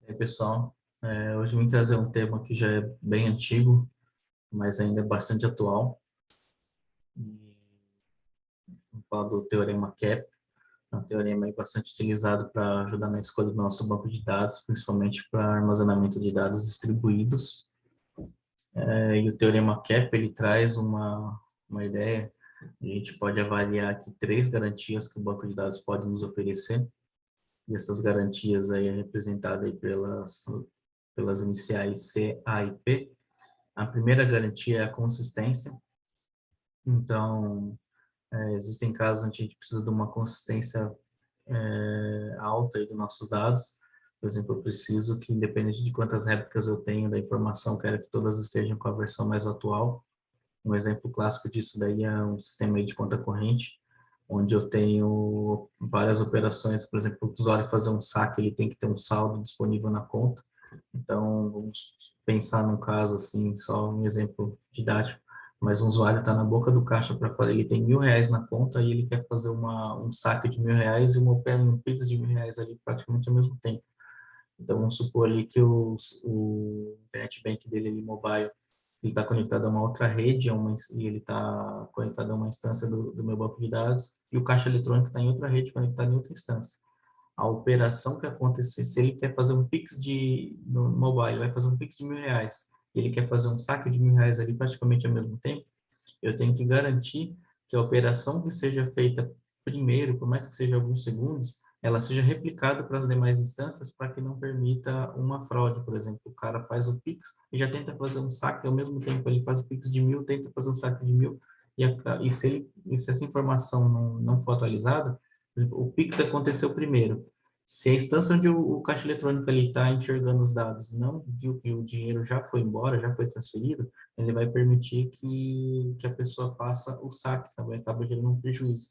E aí, pessoal, hoje eu vim trazer um tema que já é bem antigo, mas ainda é bastante atual. E vou falar do Teorema CAP. É um teorema aí bastante utilizado para ajudar na escolha do nosso banco de dados, principalmente para armazenamento de dados distribuídos. E o Teorema CAP, ele traz uma ideia. A gente pode avaliar aqui três garantias que o banco de dados pode nos oferecer. E essas garantias aí é representada aí pelas iniciais C, A e P. A primeira garantia é a consistência. Então, existem casos onde a gente precisa de uma consistência alta aí dos nossos dados. Por exemplo, eu preciso que, independente de quantas réplicas eu tenho da informação, eu quero que todas estejam com a versão mais atual. Um exemplo clássico disso daí é um sistema aí de conta corrente, onde eu tenho várias operações. Por exemplo, o usuário fazer um saque, ele tem que ter um saldo disponível na conta. Então, vamos pensar num caso assim, só um exemplo didático, mas um usuário está na boca do caixa para fazer, ele tem R$ 1.000 na conta e ele quer fazer um saque de R$ 1.000 e um Pix de R$ 1.000 ali praticamente ao mesmo tempo. Então, vamos supor ali que o internet bank dele ali, mobile, ele está conectado a uma outra rede, e ele está conectado a uma instância do meu banco de dados, e o caixa eletrônico está em outra rede, conectado em outra instância. A operação que acontecer, se ele quer fazer um Pix no mobile, vai fazer um Pix de R$ 1.000, e ele quer fazer um saque de R$ 1.000 ali praticamente ao mesmo tempo, eu tenho que garantir que a operação que seja feita primeiro, por mais que seja alguns segundos, ela seja replicada para as demais instâncias para que não permita uma fraude. Por exemplo, o cara faz o Pix e já tenta fazer um saque, ao mesmo tempo ele faz o Pix de 1.000, tenta fazer um saque de 1.000, e se essa informação não for atualizada, por exemplo, o Pix aconteceu primeiro. Se a instância onde o caixa eletrônico está enxergando os dados não viu que o dinheiro já foi embora, já foi transferido, ele vai permitir que a pessoa faça o saque, também acaba gerando um prejuízo.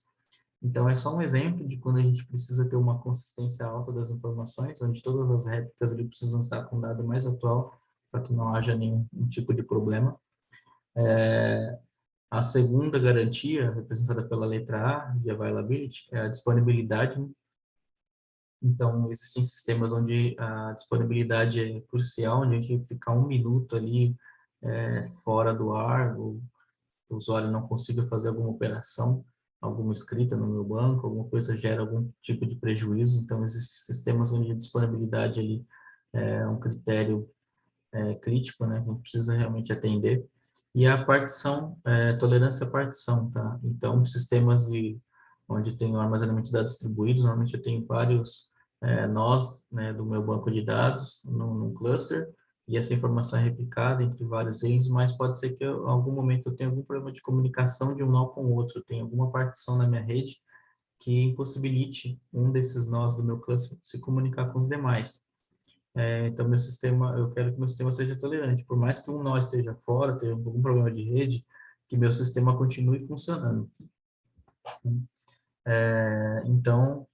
Então, é só um exemplo de quando a gente precisa ter uma consistência alta das informações, onde todas as réplicas ali precisam estar com o dado mais atual, para que não haja nenhum tipo de problema. A segunda garantia, representada pela letra A, de availability, é a disponibilidade. Então, existem sistemas onde a disponibilidade é crucial, onde a gente fica 1 minuto ali fora do ar, o usuário não consiga fazer alguma operação, alguma escrita no meu banco, alguma coisa gera algum tipo de prejuízo. Então, existem sistemas onde a disponibilidade ali é um critério crítico, né? A gente precisa realmente atender. E a partição, tolerância à partição, tá? Então, sistemas onde tem o armazenamento de dados distribuídos, normalmente eu tenho vários nós, né, do meu banco de dados num cluster, e essa informação é replicada entre vários eles, mas pode ser que em algum momento eu tenha algum problema de comunicação de um nó com o outro, eu tenho alguma partição na minha rede que impossibilite um desses nós do meu cluster se comunicar com os demais. Então, meu sistema, eu quero que meu sistema seja tolerante. Por mais que um nó esteja fora, tenha algum problema de rede, que meu sistema continue funcionando. Então,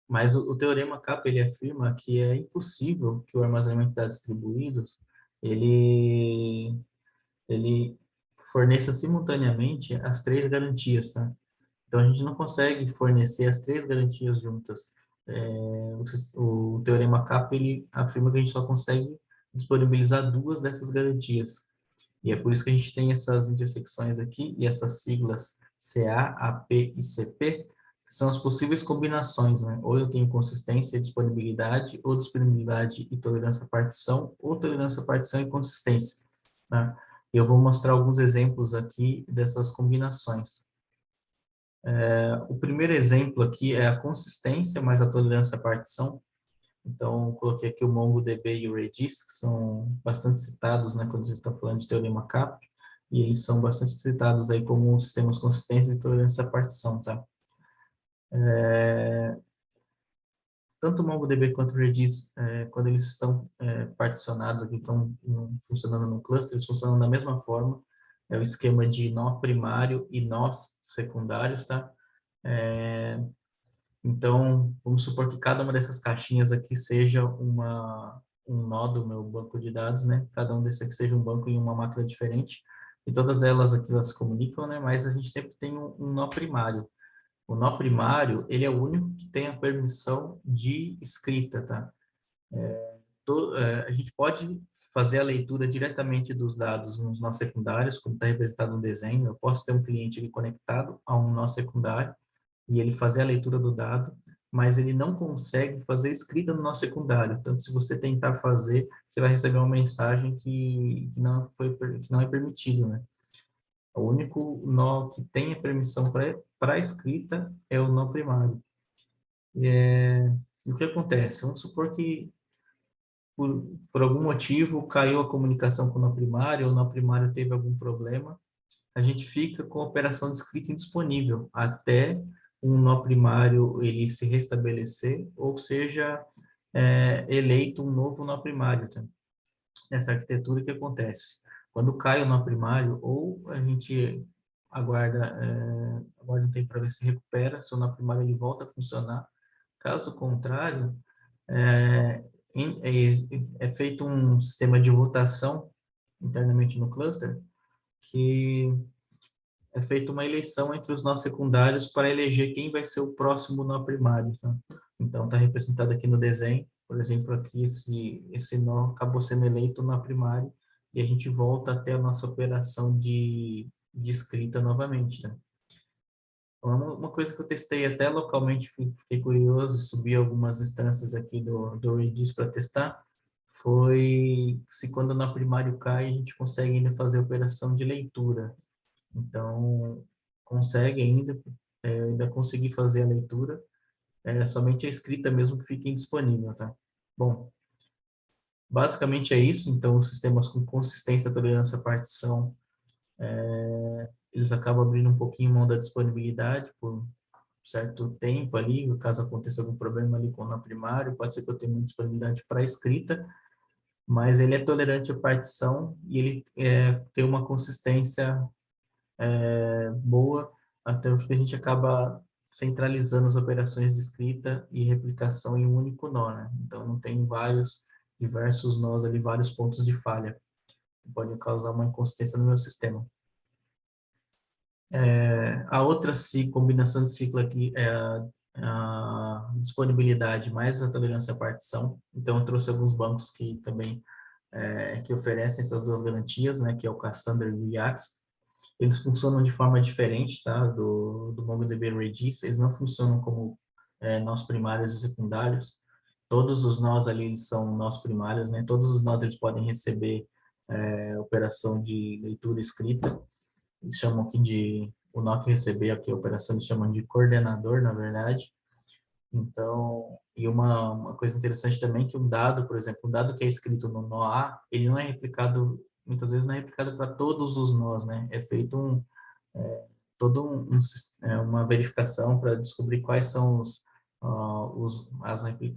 mas o teorema CAP, ele afirma que é impossível que o armazenamento de dados distribuídos, ele forneça simultaneamente as três garantias, tá? Então, a gente não consegue fornecer as três garantias juntas. O teorema CAP, ele afirma que a gente só consegue disponibilizar duas dessas garantias. E é por isso que a gente tem essas intersecções aqui e essas siglas CA, AP e CP, que são as possíveis combinações, né? Ou eu tenho consistência e disponibilidade, ou disponibilidade e tolerância à partição, ou tolerância à partição e consistência, né? E eu vou mostrar alguns exemplos aqui dessas combinações. O primeiro exemplo aqui é a consistência mais a tolerância à partição. Então, coloquei aqui o MongoDB e o Redis, que são bastante citados, né, quando a gente está falando de teorema CAP, e eles são bastante citados aí como sistemas consistentes e tolerância à partição, tá? Tanto o MongoDB quanto o Redis, quando eles estão particionados aqui, estão funcionando no cluster, eles funcionam da mesma forma, é o esquema de nó primário e nós secundários, tá? Então, vamos supor que cada uma dessas caixinhas aqui seja um nó do meu banco de dados, né? Cada um desses aqui seja um banco em uma máquina diferente. E todas elas aqui, elas se comunicam, né? Mas a gente sempre tem um nó primário. O nó primário, ele é o único que tem a permissão de escrita, tá? a gente pode fazer a leitura diretamente dos dados nos nós secundários, como está representado no desenho. Eu posso ter um cliente ali conectado a um nó secundário e ele fazer a leitura do dado, mas ele não consegue fazer escrita no nó secundário. Então, se você tentar fazer, você vai receber uma mensagem que não é permitido, né? O único nó que tem a permissão para escrita é o nó primário. E o que acontece? Vamos supor que por algum motivo caiu a comunicação com o nó primário, ou o nó primário teve algum problema, a gente fica com a operação de escrita indisponível até um nó primário ele se restabelecer, ou seja, eleito um novo nó primário. Tá? Nessa arquitetura, o que acontece? Quando cai o nó primário, ou a gente aguarda um tempo para ver se recupera, se o nó primário ele volta a funcionar. Caso contrário, é, é feito um sistema de votação internamente no cluster, que é feita uma eleição entre os nós secundários para eleger quem vai ser o próximo nó primário. Tá? Então, está representado aqui no desenho, por exemplo, aqui esse nó acabou sendo eleito nó primário e a gente volta até a nossa operação de escrita novamente. Tá? Uma coisa que eu testei até localmente, fiquei curioso, subi algumas instâncias aqui do Redis para testar, foi se quando o nó primário cai, a gente consegue ainda fazer a operação de leitura. Então, consegue ainda, ainda conseguir fazer a leitura, somente a escrita mesmo que fica indisponível, tá? Bom, basicamente é isso. Então, os sistemas com consistência, tolerância à partição, eles acabam abrindo um pouquinho mão da disponibilidade por certo tempo ali, caso aconteça algum problema ali com o nó primário, pode ser que eu tenha muita disponibilidade para a escrita, mas ele é tolerante à partição e ele tem uma consistência boa, até porque a gente acaba centralizando as operações de escrita e replicação em um único nó, né? Então, não tem diversos nós ali, vários pontos de falha, que podem causar uma inconsistência no meu sistema. A outra combinação de ciclo aqui é a disponibilidade mais a tolerância à partição. Então, eu trouxe alguns bancos que também que oferecem essas duas garantias, né? Que é o Cassandra e o React. Eles funcionam de forma diferente, tá? Do MongoDB Redis, eles não funcionam como nós primários e secundários. Todos os nós ali eles são nós primários, né? Todos os nós eles podem receber operação de leitura e escrita. Eles chamam aqui o nó que receber aqui a operação eles chamam de coordenador, na verdade. Então, e uma coisa interessante também é que um dado, por exemplo, um dado que é escrito no nó A, ele não é replicado, muitas vezes não é replicado para todos os nós, né? É feito todo uma verificação para descobrir quais são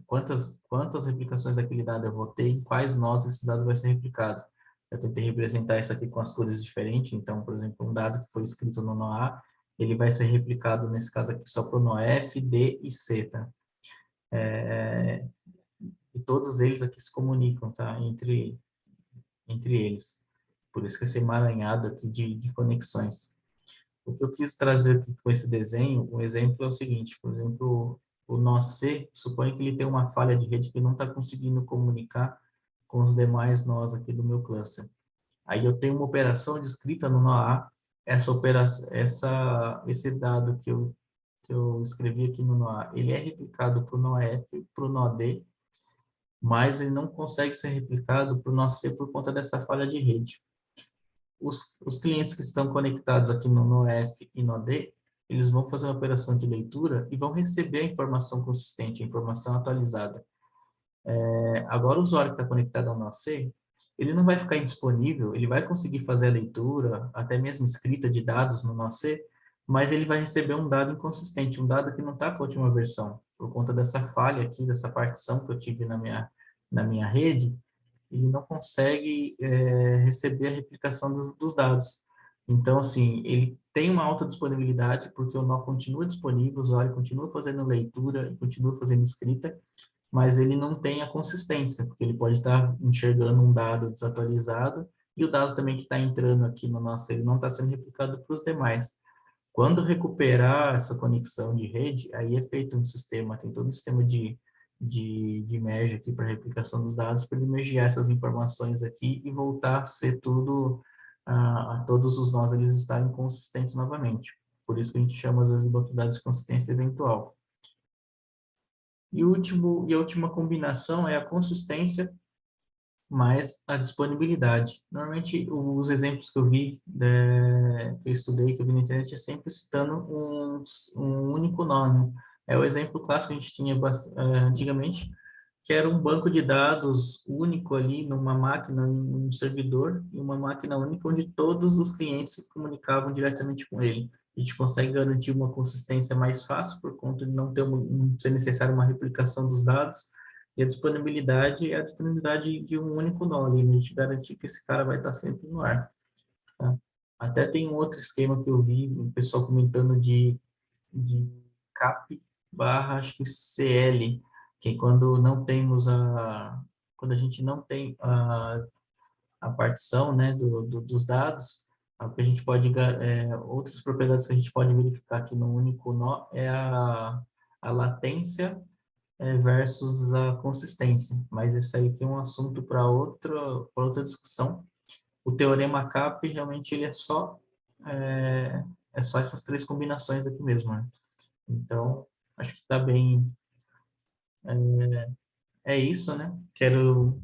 quantas replicações daquele dado eu vou ter e quais nós esse dado vai ser replicado. Eu tentei representar isso aqui com as cores diferentes, então, por exemplo, um dado que foi escrito no nó A, ele vai ser replicado, nesse caso aqui, só para o nó F, D e C, tá? E todos eles aqui se comunicam, tá? Entre eles. Por isso que esse emaranhado aqui de conexões. O que eu quis trazer aqui com esse desenho, um exemplo é o seguinte, por exemplo, o nó C, suponho que ele tem uma falha de rede que não está conseguindo comunicar com os demais nós aqui do meu cluster. Aí eu tenho uma operação de escrita no nó A, esse dado que eu escrevi aqui no nó A, ele é replicado para o nó F, para o nó D, mas ele não consegue ser replicado para o nó C por conta dessa falha de rede. Os clientes que estão conectados aqui no nó F e no D, eles vão fazer uma operação de leitura e vão receber a informação consistente, a informação atualizada. Agora, o usuário que está conectado ao nó C, ele não vai ficar indisponível, ele vai conseguir fazer a leitura, até mesmo escrita de dados no nó C, mas ele vai receber um dado inconsistente, um dado que não está com a última versão, por conta dessa falha aqui, dessa partição que eu tive na minha rede, ele não consegue receber a replicação dos dados. Então, assim, ele tem uma alta disponibilidade, porque o nó continua disponível, o usuário continua fazendo leitura e continua fazendo escrita, mas ele não tem a consistência, porque ele pode estar enxergando um dado desatualizado e o dado também que está entrando aqui no nosso, ele não está sendo replicado para os demais. Quando recuperar essa conexão de rede, aí é feito um sistema, tem todo um sistema de de merge aqui para replicação dos dados, para ele mergear essas informações aqui e voltar a ser tudo, a todos os nós eles estarem consistentes novamente. Por isso que a gente chama, às vezes, de banco de dados de consistência eventual. E a última combinação é a consistência mais a disponibilidade. Normalmente, os exemplos que eu vi, que eu estudei, que eu vi na internet, é sempre citando um único nome. É o exemplo clássico que a gente tinha antigamente, que era um banco de dados único ali numa máquina, num servidor, e uma máquina única onde todos os clientes se comunicavam diretamente com ele. A gente consegue garantir uma consistência mais fácil por conta de não ser necessário uma replicação dos dados, e a disponibilidade é a disponibilidade de um único nó ali, né? A gente garantir que esse cara vai estar sempre no ar. Tá? Até tem um outro esquema que eu vi, o pessoal comentando de CAP barra, acho que CL, que é quando a gente não tem a partição, né, dos dados, o que a gente pode, outras propriedades que a gente pode verificar aqui no único nó é a latência versus a consistência, mas isso aí tem um assunto para outra discussão. O teorema CAP realmente ele é só essas três combinações aqui mesmo, né? Então, acho que está bem, é isso, né?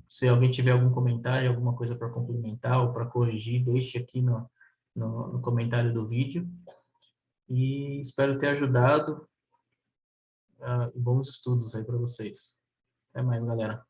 Se alguém tiver algum comentário, alguma coisa para complementar ou para corrigir, deixe aqui no comentário do vídeo. E espero ter ajudado, e bons estudos aí para vocês. Até mais, galera.